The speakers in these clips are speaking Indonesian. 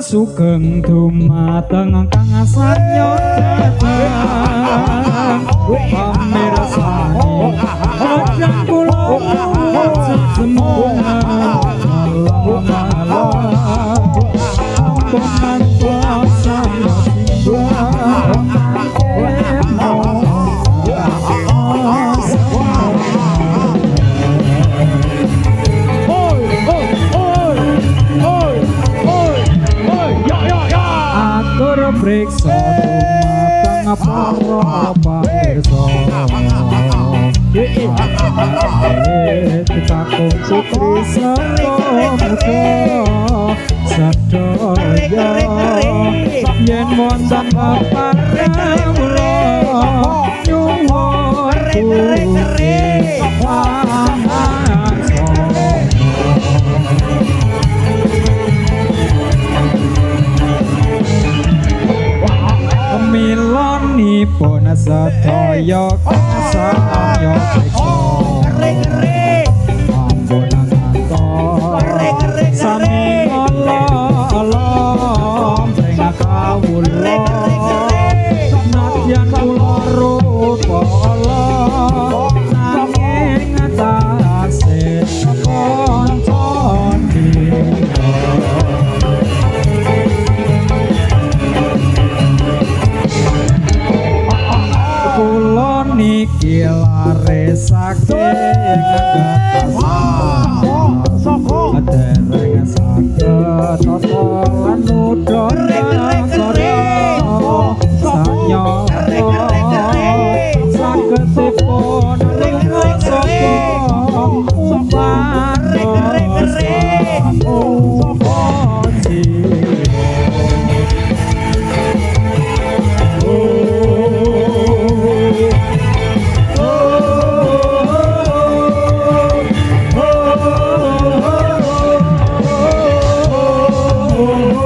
Sugeng dumateng kang sanya datang pamirsani aja kula sejemunan malam ampun saya Priksa dumateng para pamirsa kakung putri saka sadaya yen wonten paparawuh nyuwun milonipun sedaya kasaya ampun ngantos sami Allah ing kawula nadyan kula rupa Allah nanging tasih koncone niki lare saking saka dereng saged lan udara sanyara sagedipun saka Oh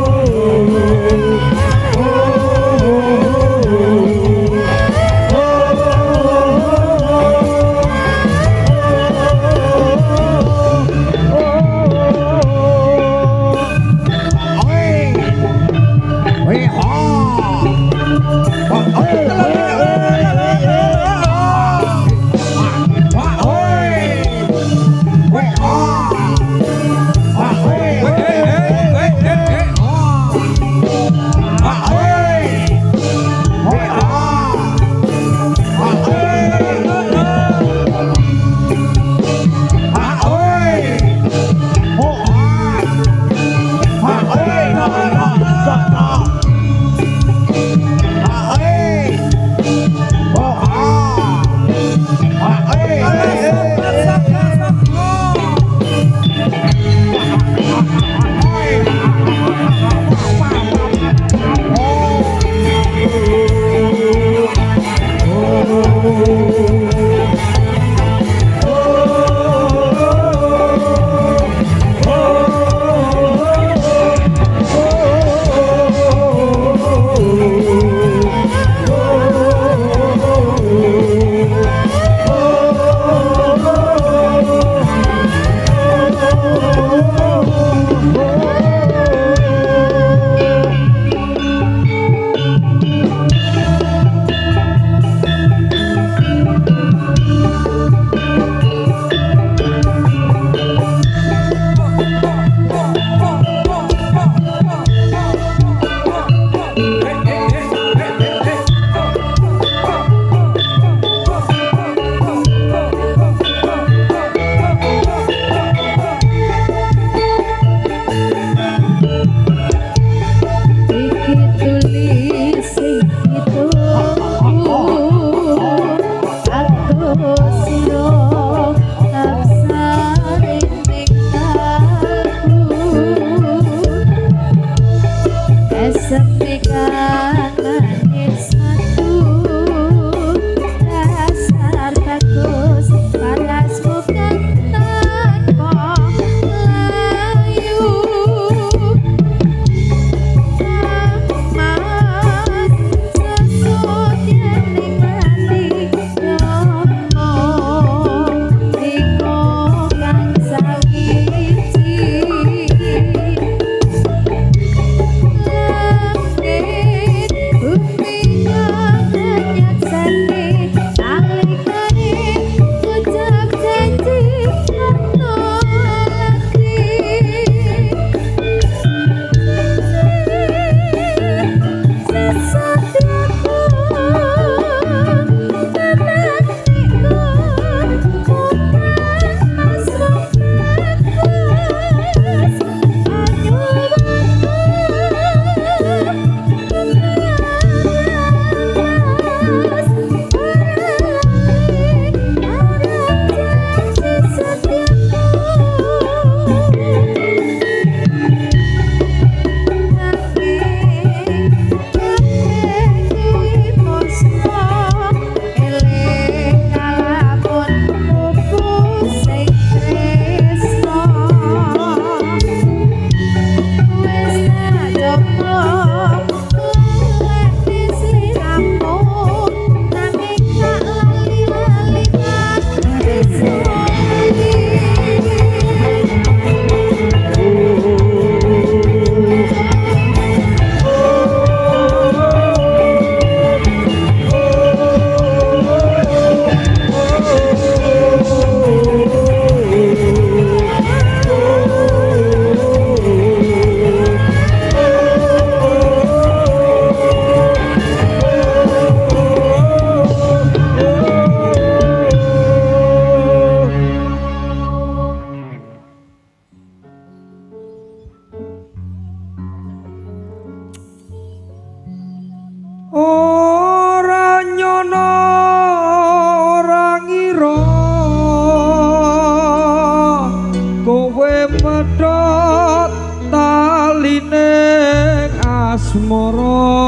asmara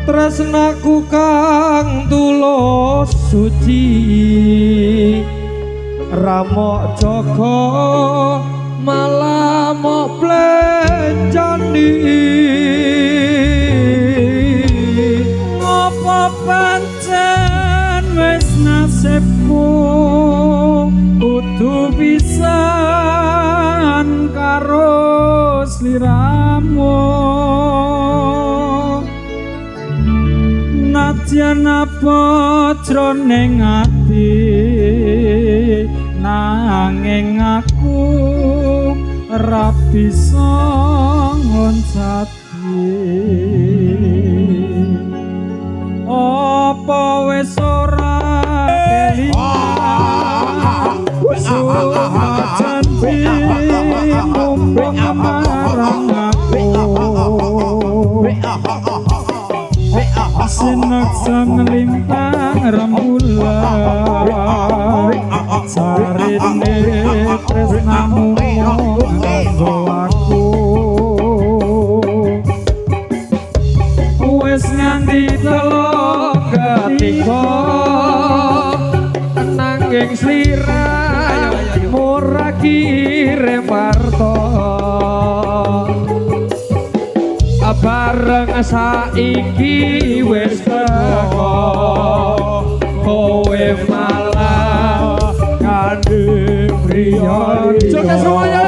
tresnaku kang tulus suci ramok jaga malah mok plencani apa pancen wis nasibku kudu pisan karo sliramu nadyan apa jroning ati nanging aku ora bisa ngoncati apa wis ora kelingan janji mumpung marang aku sinaksan lintang rembulan sarine tresnamu nganggo aku wis nganti telu ketiga nanging slira ora kirim parto bareng saiki wis teko kowe malah kandhe priya coba semuanya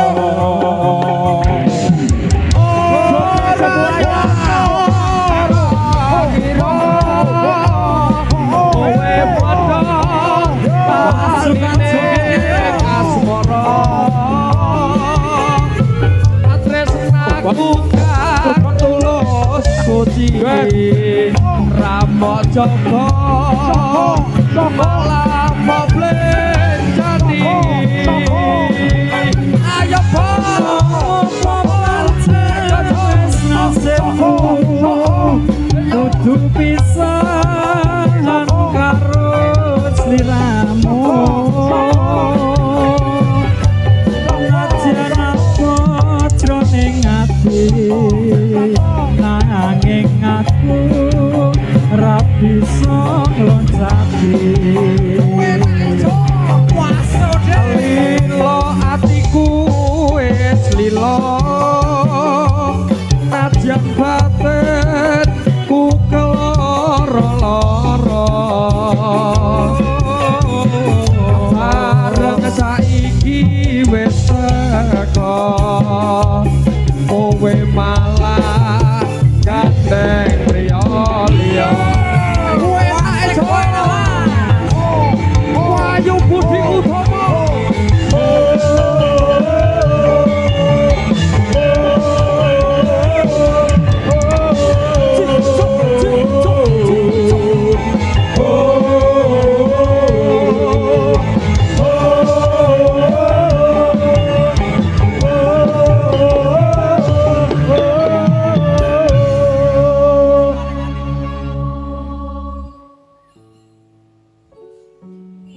ramok jaga malah mok plencani ayo nasibku kudu pisan karo sliramu nadyan apa jroning ati nanging aku ora bisa loncati lilo atiku wis lilo nadyan batin ku keloro-loro bareng saiki wis teko kowe malah gandeng priya liya kowe ae jowo Wahyu Budi Utomo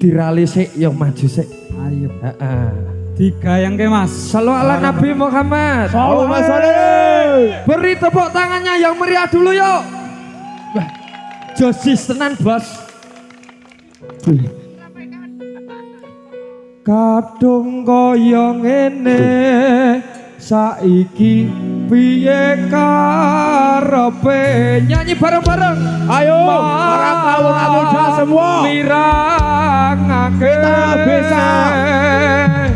dirali sik yo maju sik ayo heeh digayangke Mas sallallahu ala Nabi Muhammad sallallahu alaihi beri tepuk tangannya yang meriah dulu yuk josis tenan bos kadung kaya ngene saiki piye karepe nyanyi bareng-bareng ayo para kaula muda semua mirangake kita bisa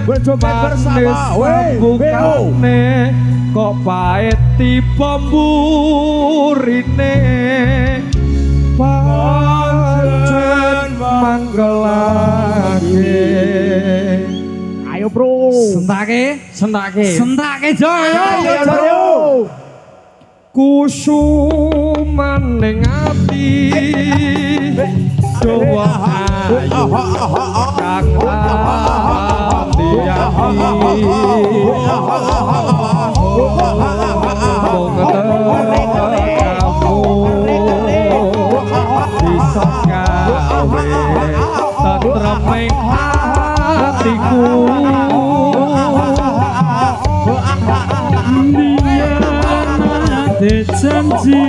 bercoba bersama bukane kok pahit tipe mburine pancen manggelake ayo bro sentake ayo kusuman ning ati coba hatiku janji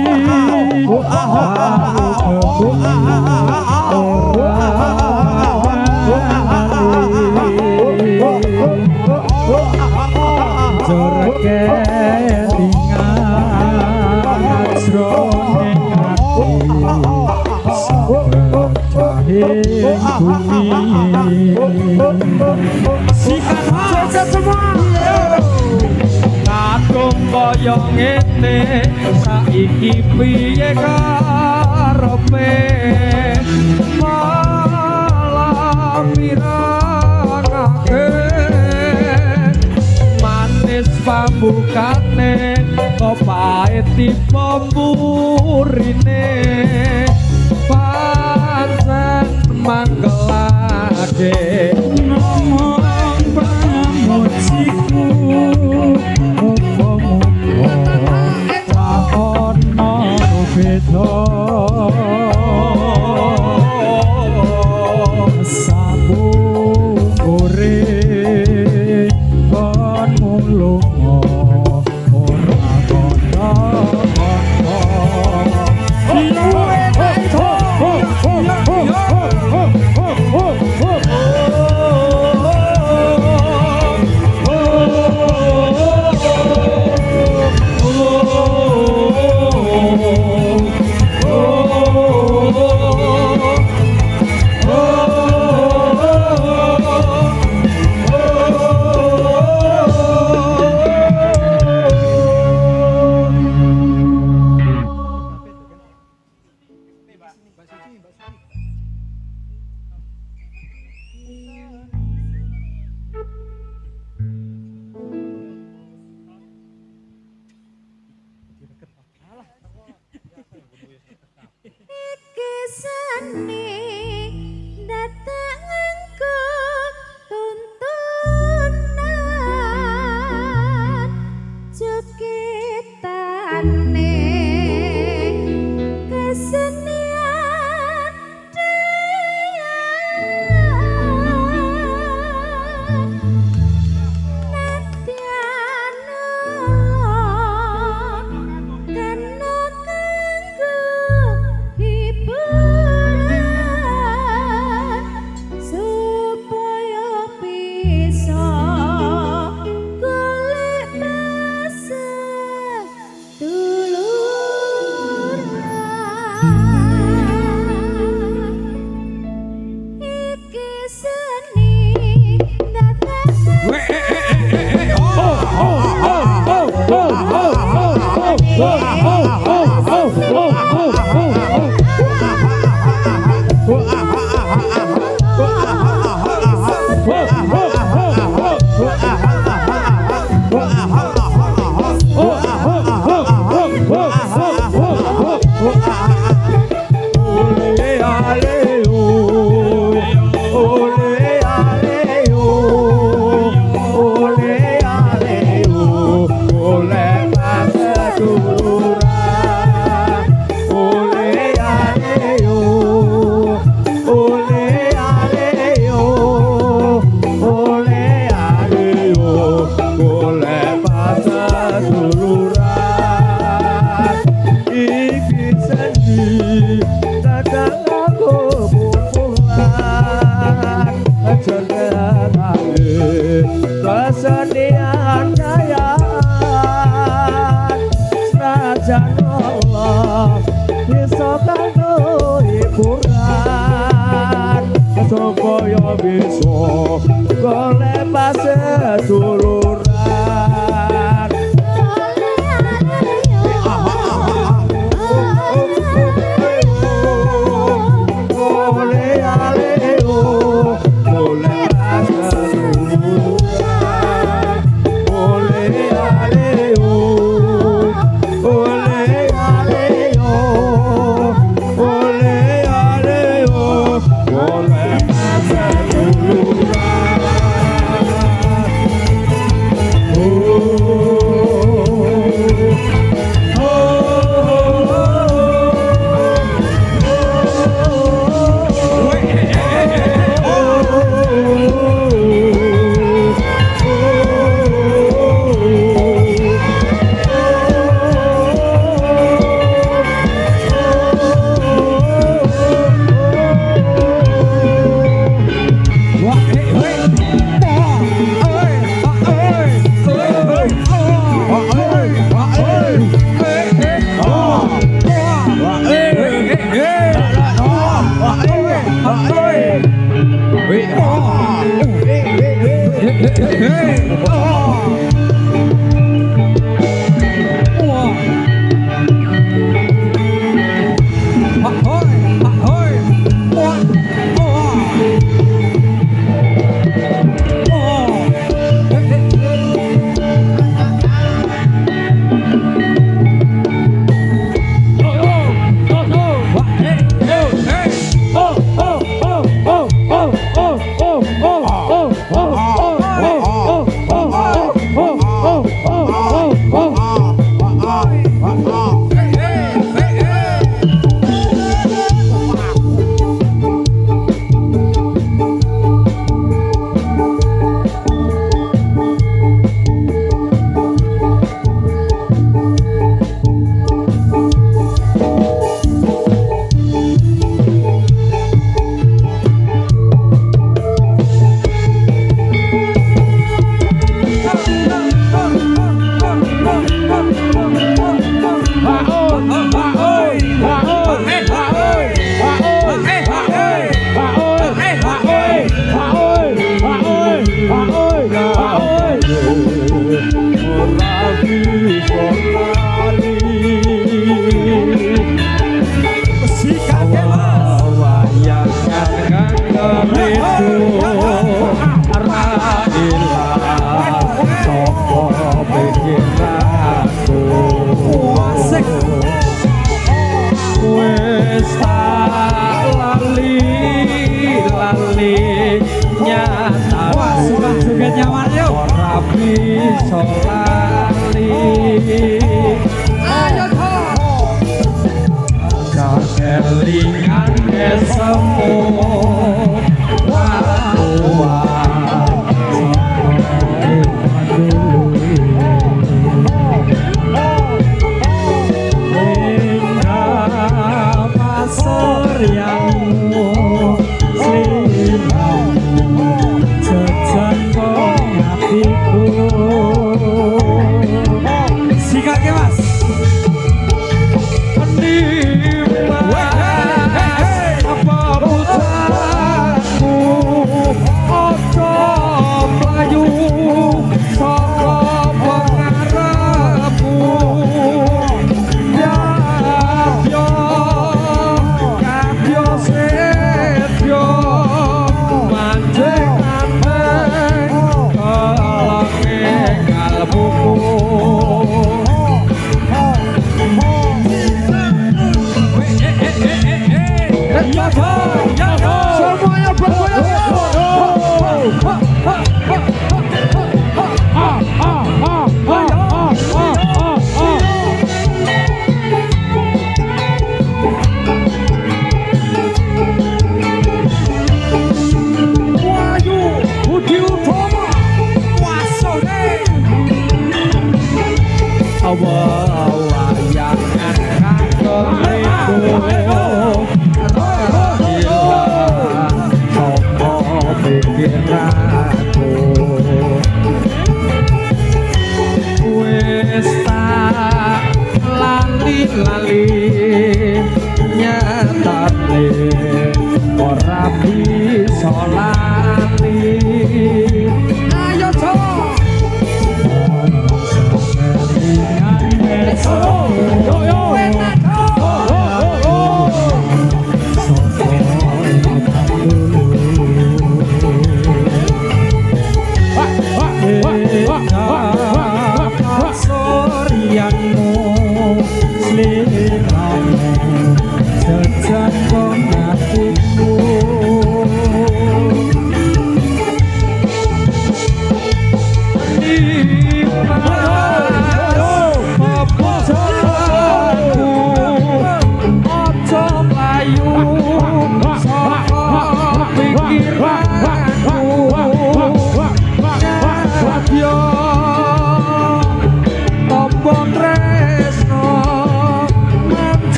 jorke lingan jroning ati bumi sikat joget semua katung kaya ngene saiki piye karepe malam mirangake manis pambukane kok pahit pemburine pancen manggelake ngomong pamujiku beda sambung gore kon mung lunga ora kono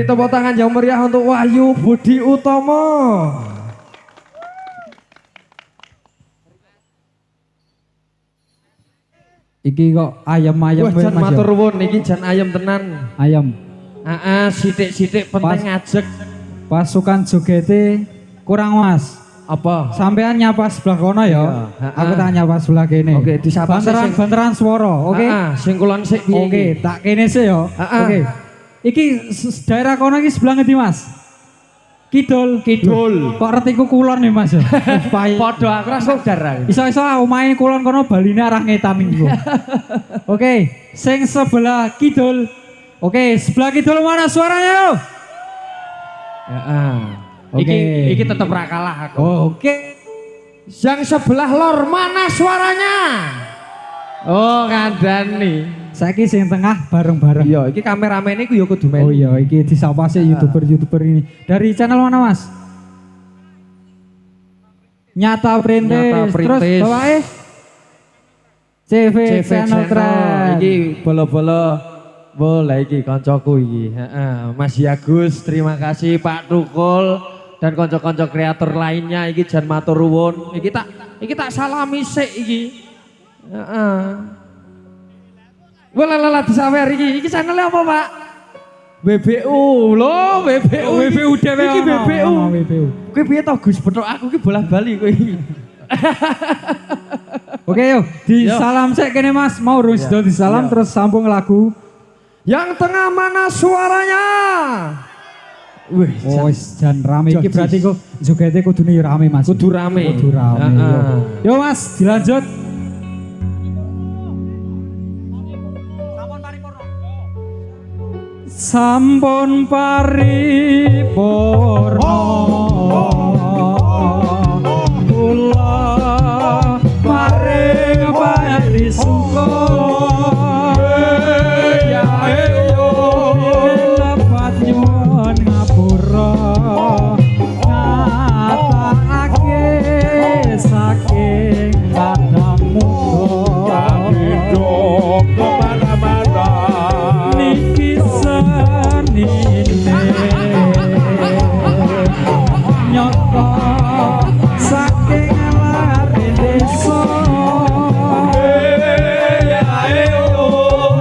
Tepuk tangan yang meriah untuk Wahyu Budi Utomo. Iki kok ayam-ayam Wah, jan matur nuwun niki jan ayam tenan. Ayam. Sithik-sithik penting ngajek. Pasukan jogete kurang Mas. Apa? Sampean nyapa sebelah kono ya. Iya. Aku tak nyapa sebelah kene. Oke, disapa banteran swara, oke? Sing kulon sik piye? Oke, tak kene sih ya. Oke. Iki daerah kono iki sebelah ngendi Mas? Kidul. Kok retiku kulon nih Mas. Padha aku ra sadar. Iso-iso omahe kulon kono baline arah ngetan iku. Oke, sing sebelah kidul. Oke, sebelah kidul mana suaranya yo? Iki tetep ra kalah aku. Oke. Yang sebelah lor mana suaranya? Oh, ngandani. Saiki sing tengah bareng-bareng. Iya, iki kameramene iku ya kudu melu. Oh iya, iki disapa sih YouTuber ini. Dari channel mana, Mas? Nyata Perintis. Terus bawahnya CV Channel Trend. Iki bolo-bolo boleh iki koncoku iki. Mas Yagus, terima kasih Pak Tukul dan konco-konco kreator lainnya iki jan matur nuwun. Iki tak salami sik iki. Wala disawer iki channelnya apa Pak? WBU loh, WBU dhewe iki WBU. Kuwi piye to Gus betok aku iki bola-bali kowe iki. Oke yuk, disalam sik kene Mas, mau urung sida disalam terus sambung lagu. Yang tengah mana suaranya? Wis jan rame iki berarti kok jogete kudune ya rame Mas. Kudu rame. Yo Mas, dilanjut. Sampun paripurna kula paring parisuka ya yo lepat nyuwun ngapura ngatakake saking kadang muga kemana-mana niki nyoko saking lari desa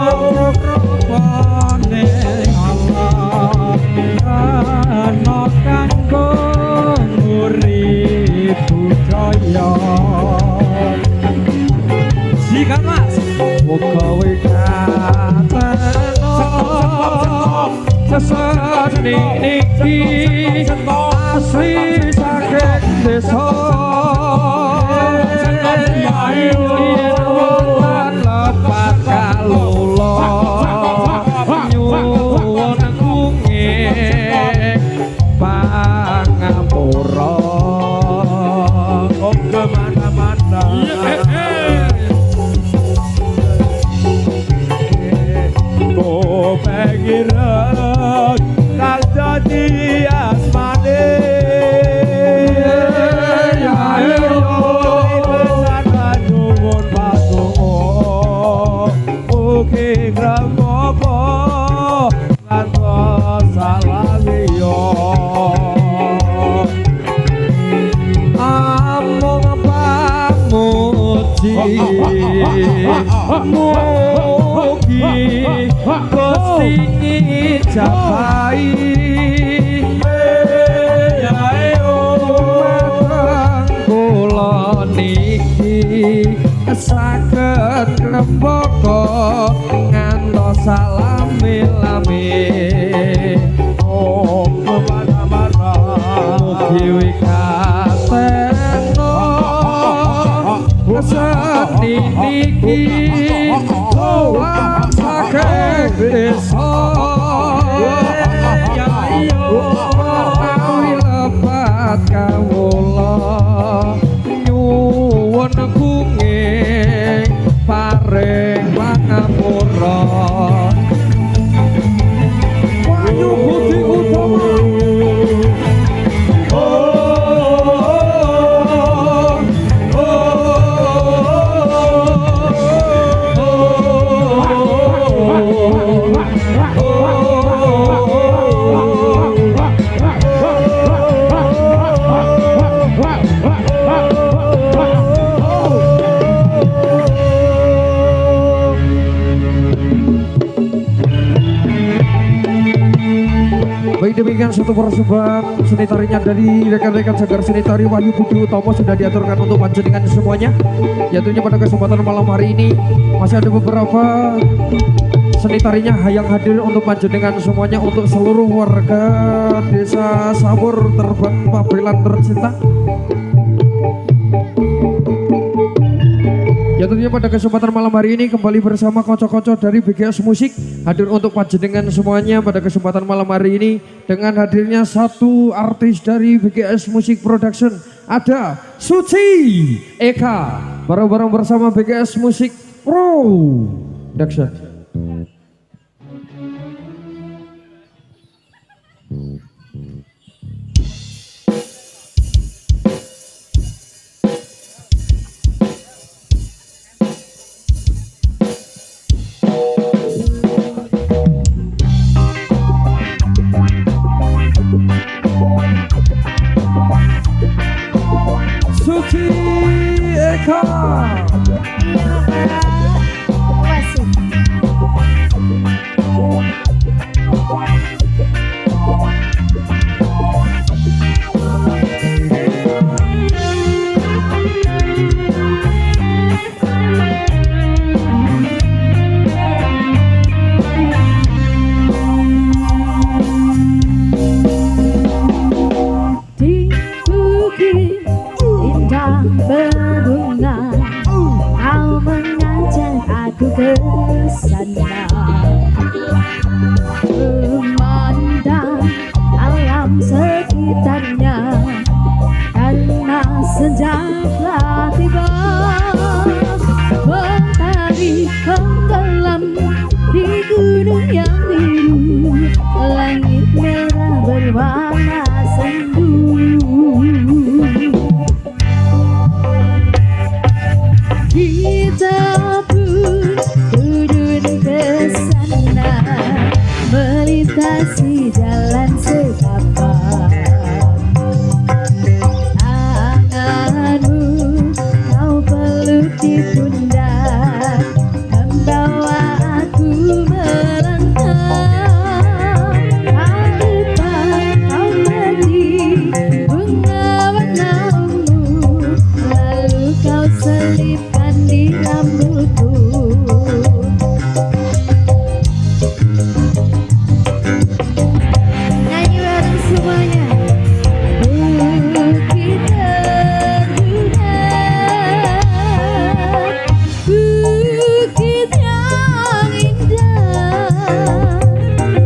apropone Allah ana kanggo urip budaya sikat Mas muga seseni niki asli saking desa yen lepat kalula nyuwun kunging pangapura kemana-mana pengiran kang dadi asmane ya pesan nyuwun patung mugi gremoko ngantos salaliyo amung pamuji mugi Gusti ngijabahi kula niki saged ngrembaka ngantos salami-lami kemana-mana mugi wikateno seni niki saking desa ya iyo awi lepat kawula nyuwun kunging paring pangapura Wahyu Budi Utama demikian satu persembahan seni tarinya dari rekan-rekan Jagar Seni Tari Wahyu Budi Utomo sudah diaturkan untuk panjenengan semuanya. Ya tentunya pada kesempatan malam hari ini masih ada beberapa seni tarinya yang hadir untuk panjenengan semuanya, untuk seluruh warga desa Sabur Terbang Pabelan tercinta. Ya tentunya pada kesempatan malam hari ini kembali bersama konco-konco dari BGS Musik hadir untuk panjenengan semuanya pada kesempatan malam hari ini dengan hadirnya satu artis dari BGS Musik Production, ada Suci Eka bareng-bareng bersama BGS Musik Production. Suci Eka. Di bukit indah berbunga, kau mengajak aku ke sana, memandang alam sekitarnya, karena senja telah tiba. Mentari tenggelam di gunung yang biru, langit merah berwarna sendu. Kita pun turun ke sana, melintasi jalan setapak. Tanganmu kau peluk di pundak, membawa aku melangkah. Tak lupa kau petik bunga warna ungu, lalu kau selipkan di rambutku. Nyanyi bareng semuanya. Bukit terbuka, bukit yang indah,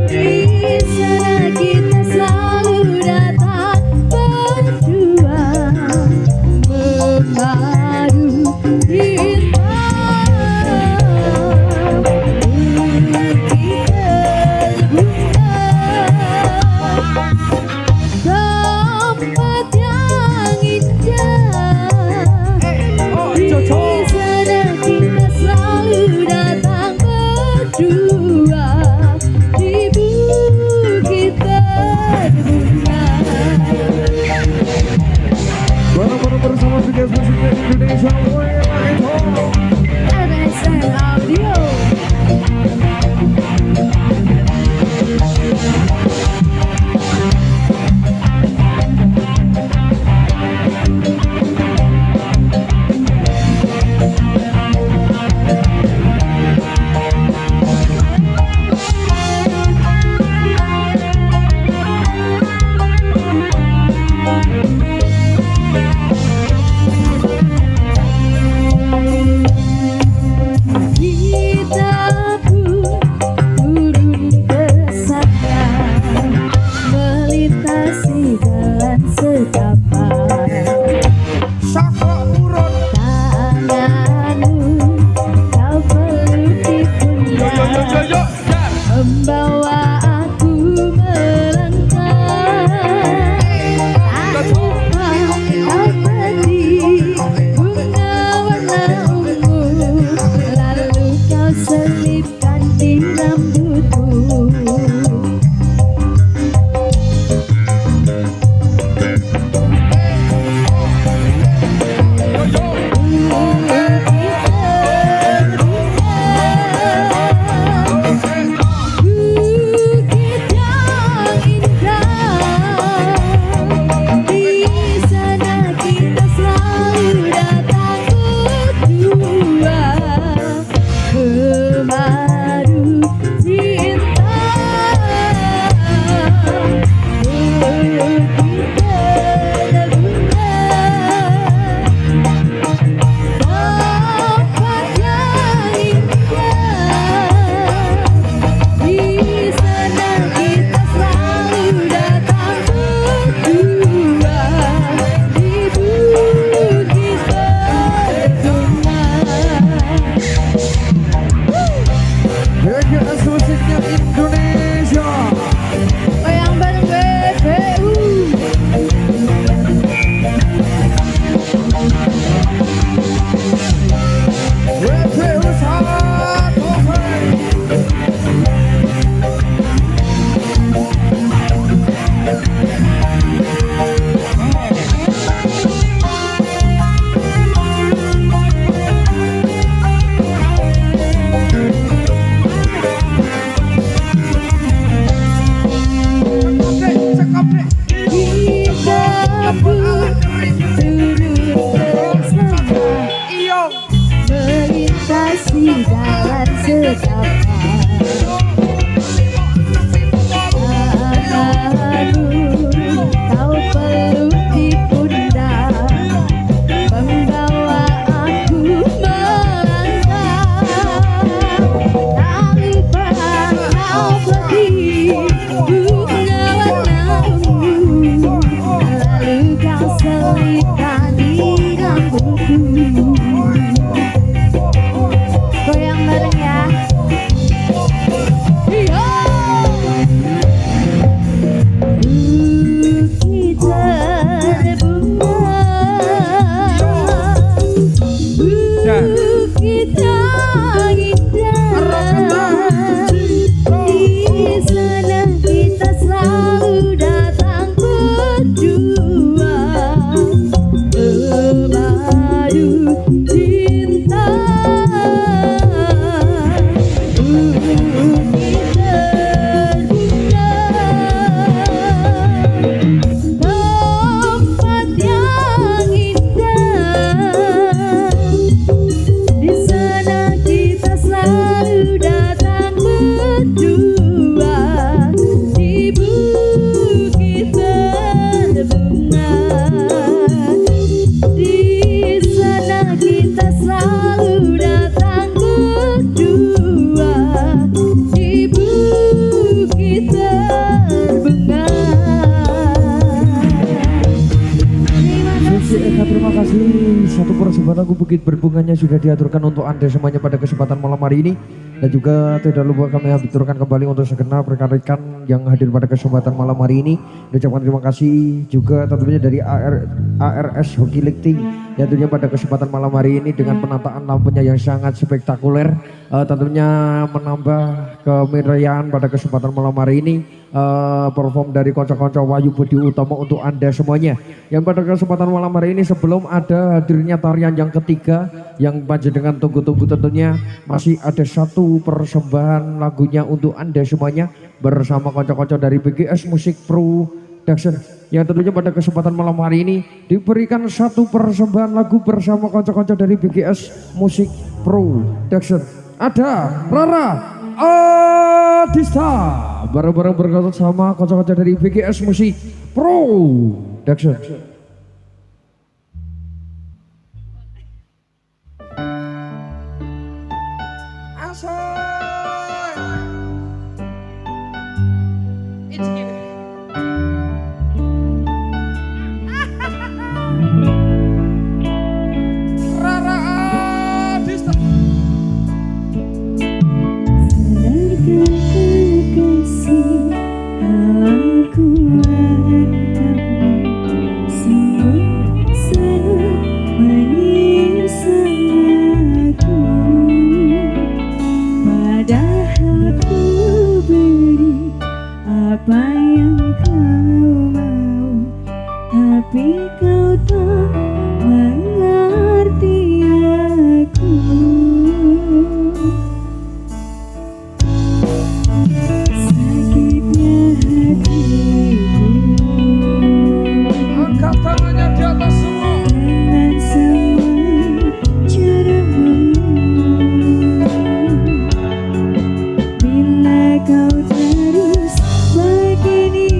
di sana kita selalu datang berdua, memadu cinta. Bukit terbuka, tempat yang indah, di sana kita selalu datang berdua, di bukit terbuka. Bareng-bareng bersama BGS Musik Indonesia. MSN Audio. Kita pun turun ke sana, melintasi jalan setapak. Tanganmu kau peluk di pundak, membawa aku melangkah. Tak lupa kau petik bunga warna ungu, lalu kau selipkan di rambutku. betapa kau peluk di pundak membawa aku melangkah tanpa kau pergi bunga warna ungu lalu kau selipkan di rambutku. Goyang bareng ya. Bukit terindah di sana kita selalu datang berdua berpadu cinta. Bukit terindah tempat yang indah di sana kita selalu datang berdua di bukit berbunga. Di sana kita selalu datang berdua di bukit berbunga. Susi Eka, terima kasih. Satu persembahyan lagu Bukit Berbunganya sudah diaturkan untuk Anda semuanya pada kesempatan malam hari ini. Dan juga tidak lupa kami aturkan kembali untuk segenap rekan-rekan yang hadir pada kesempatan malam hari ini. Ucapkan terima kasih juga tentunya dari ARS Hoki League Team yang tentunya pada kesempatan malam hari ini dengan penataan lampunya yang sangat spektakuler, tentunya menambah kemeriahan pada kesempatan malam hari ini. Perform dari konco-konco Wahyu Budi Utomo untuk Anda semuanya yang pada kesempatan malam hari ini. Sebelum ada hadirnya tarian yang ketiga yang panjenengan tunggu-tunggu, tentunya masih ada satu persembahan lagunya untuk Anda semuanya bersama konco-konco dari BGS Musik Production yang tentunya pada kesempatan malam hari ini diberikan satu persembahan lagu bersama konco-konco dari BGS Musik Production. Ada Rara Adista bareng-bareng berkata sama konco-konco dari BGS Musik Production. Apa yang kau mau, tapi kau tak mengerti aku. Sakitnya hatiku, Angkat tangannya di atas semua. dengan semua caramu. Bila kau terus begini,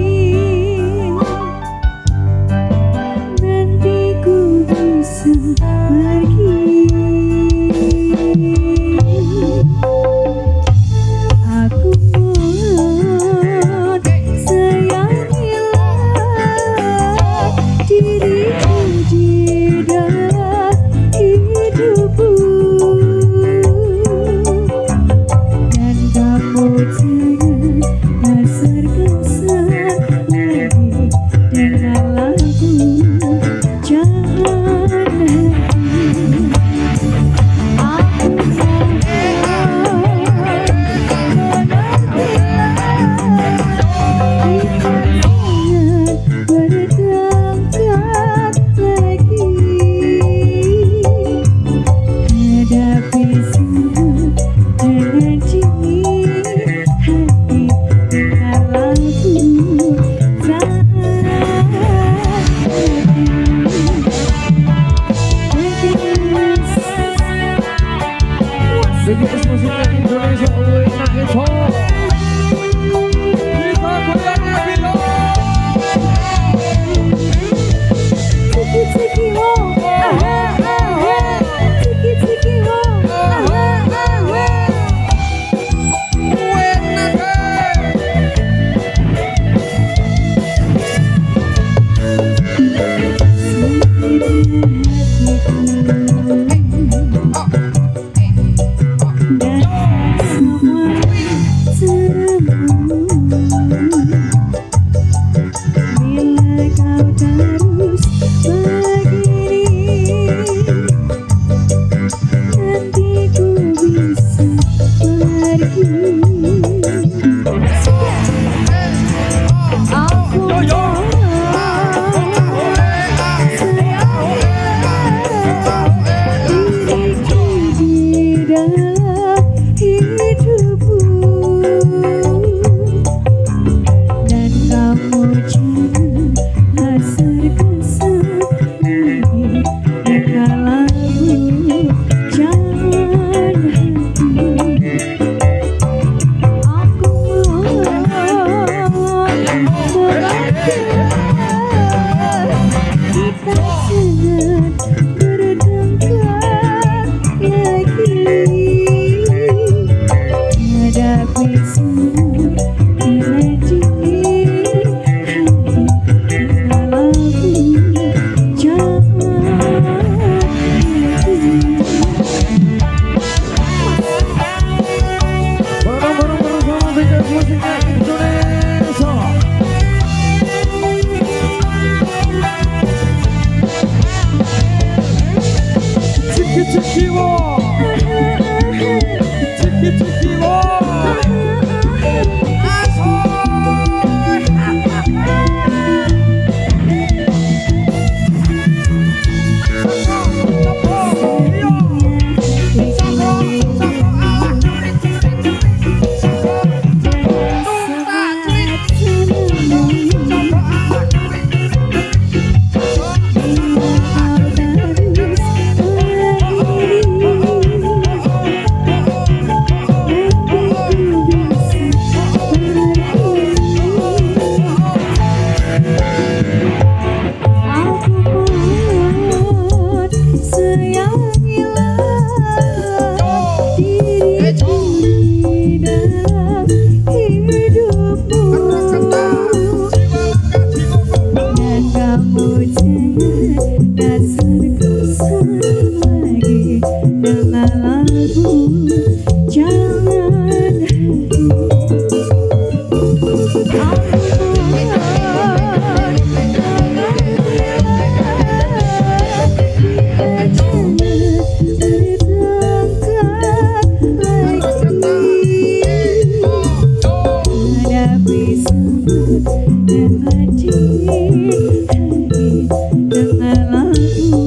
dengan lagu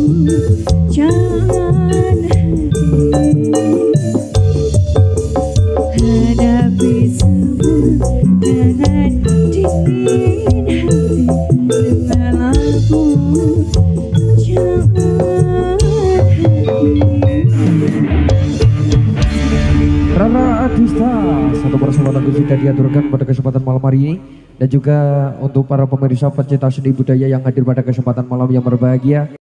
jangan hadapi semua dengan dingin hati dengan lagu jangan Rara Adista, satu persama lagu sudah diaturkan pada kesempatan malam hari ini. Dan juga untuk para pemirsa pecinta seni budaya yang hadir pada kesempatan malam yang berbahagia.